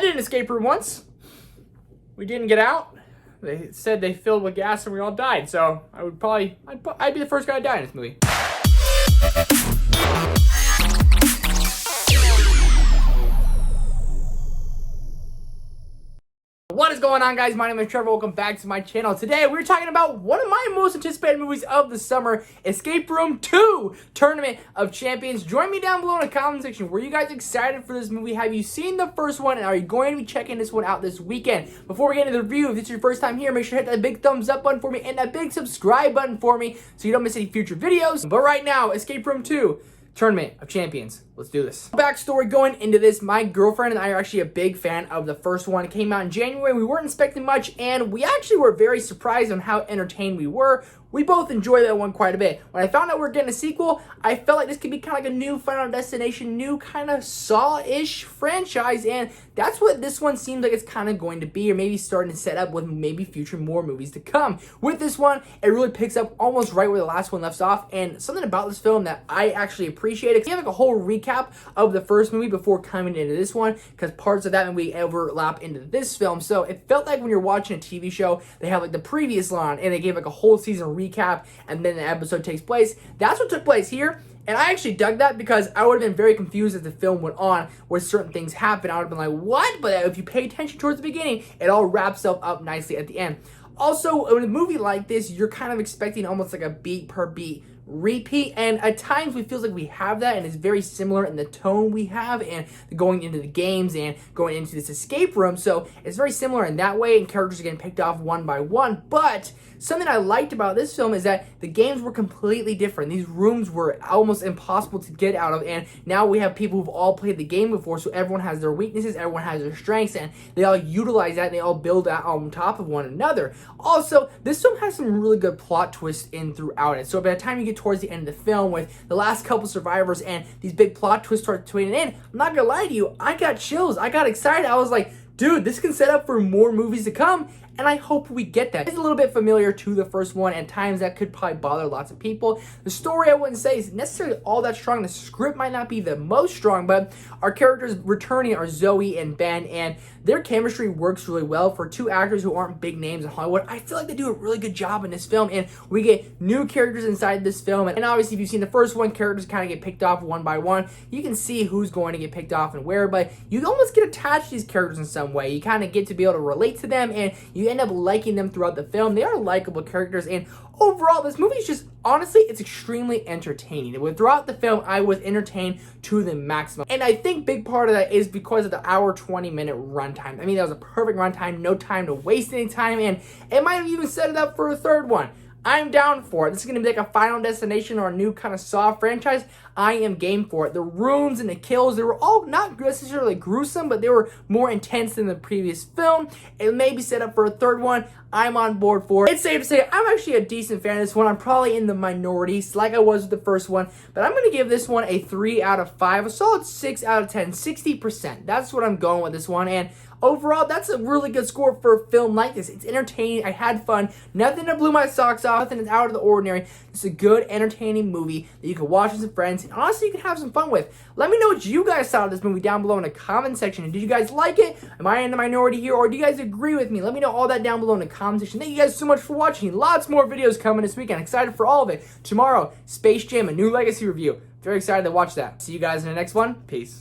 I did an escape room once. We didn't get out. They said they filled with gas and we all died. So I'd be the first guy to die in this movie. What is going on, guys? My name is Trevor. Welcome back to my channel. Today we're talking about one of my most anticipated movies of the summer, Escape Room 2 Tournament of Champions. Join me down below in the comment section. Were you guys excited for this movie? Have you seen the first one, and are you going to be checking this one out this weekend? Before we get into the review, if this is your first time here, make sure to hit that big thumbs up button for me and that big subscribe button for me so you don't miss any future videos. But right now, Escape Room 2 Tournament of Champions. Let's do this. Backstory going into this, my girlfriend and I are actually a big fan of the first one. It came out in January. We weren't expecting much, and we actually were very surprised on how entertained we were. We both enjoyed that one quite a bit. When I found out we were getting a sequel, I felt like this could be kind of like a new Final Destination, new kind of Saw-ish franchise, and that's what this one seems like it's kind of going to be, or maybe starting to set up with maybe future more movies to come. With this one, it really picks up almost right where the last one left off, and something about this film that I actually appreciate it. We have like a whole recap of the first movie before coming into this one, because parts of that movie overlap into this film, so it felt like when you're watching a TV show, they have like the previous line, and they gave like a whole season recap, and then the episode takes place. That's what took place here, and I actually dug that because I would have been very confused as the film went on where certain things happen. I would have been like, what? But if you pay attention towards the beginning, it all wraps itself up nicely at the end. Also, in a movie like this, you're kind of expecting almost like a beat per beat repeat, and at times we feel like we have that, and it's very similar in the tone we have and going into the games and going into this escape room, so it's very similar in that way, and characters are getting picked off one by one. But something I liked about this film is that the games were completely different. These rooms were almost impossible to get out of, and now we have people who've all played the game before, so everyone has their weaknesses, everyone has their strengths, and they all utilize that, and they all build that on top of one another. Also, this film has some really good plot twists in throughout it, so by the time you get towards the end of the film with the last couple survivors and these big plot twists start tweeting in, I'm not gonna lie to you, I got chills. I got excited. I was like, dude, this can set up for more movies to come, and I hope we get that. It's a little bit familiar to the first one, and at times that could probably bother lots of people. The story, I wouldn't say, is necessarily all that strong. The script might not be the most strong, but our characters returning are Zoe and Ben, and their chemistry works really well for two actors who aren't big names in Hollywood. I feel like they do a really good job in this film, and we get new characters inside this film. And obviously, if you've seen the first one, characters kind of get picked off one by one. You can see who's going to get picked off and where, but you almost get attached to these characters in some way. You kind of get to be able to relate to them, and you end up liking them throughout the film. They are likable characters, and overall, this movie is just, honestly, it's extremely entertaining. Throughout the film, I was entertained to the maximum. And I think big part of that is because of the hour 20-minute runtime. I mean, that was a perfect runtime, no time to waste any time, and it might have even set it up for a third one. I'm down for it. This is going to be like a Final Destination or a new kind of Saw franchise. I am game for it. The rooms and the kills, they were all not necessarily gruesome, but they were more intense than the previous film. It may be set up for a third one. I'm on board for it. It's safe to say I'm actually a decent fan of this one. I'm probably in the minority, like I was with the first one, but I'm going to give this one a 3 out of 5, a solid 6 out of 10, 60%. That's what I'm going with this one, and overall, that's a really good score for a film like this. It's entertaining. I had fun. Nothing that blew my socks off. Nothing that's out of the ordinary. It's a good, entertaining movie that you can watch with some friends, and honestly, you can have some fun with. Let me know what you guys thought of this movie down below in the comment section. Did you guys like it? Am I in the minority here, or do you guys agree with me? Let me know all that down below in the comment section. Thank you guys so much for watching. Lots more videos coming this weekend. Excited for all of it. Tomorrow, Space Jam, a new Legacy review. Very excited to watch that. See you guys in the next one. Peace.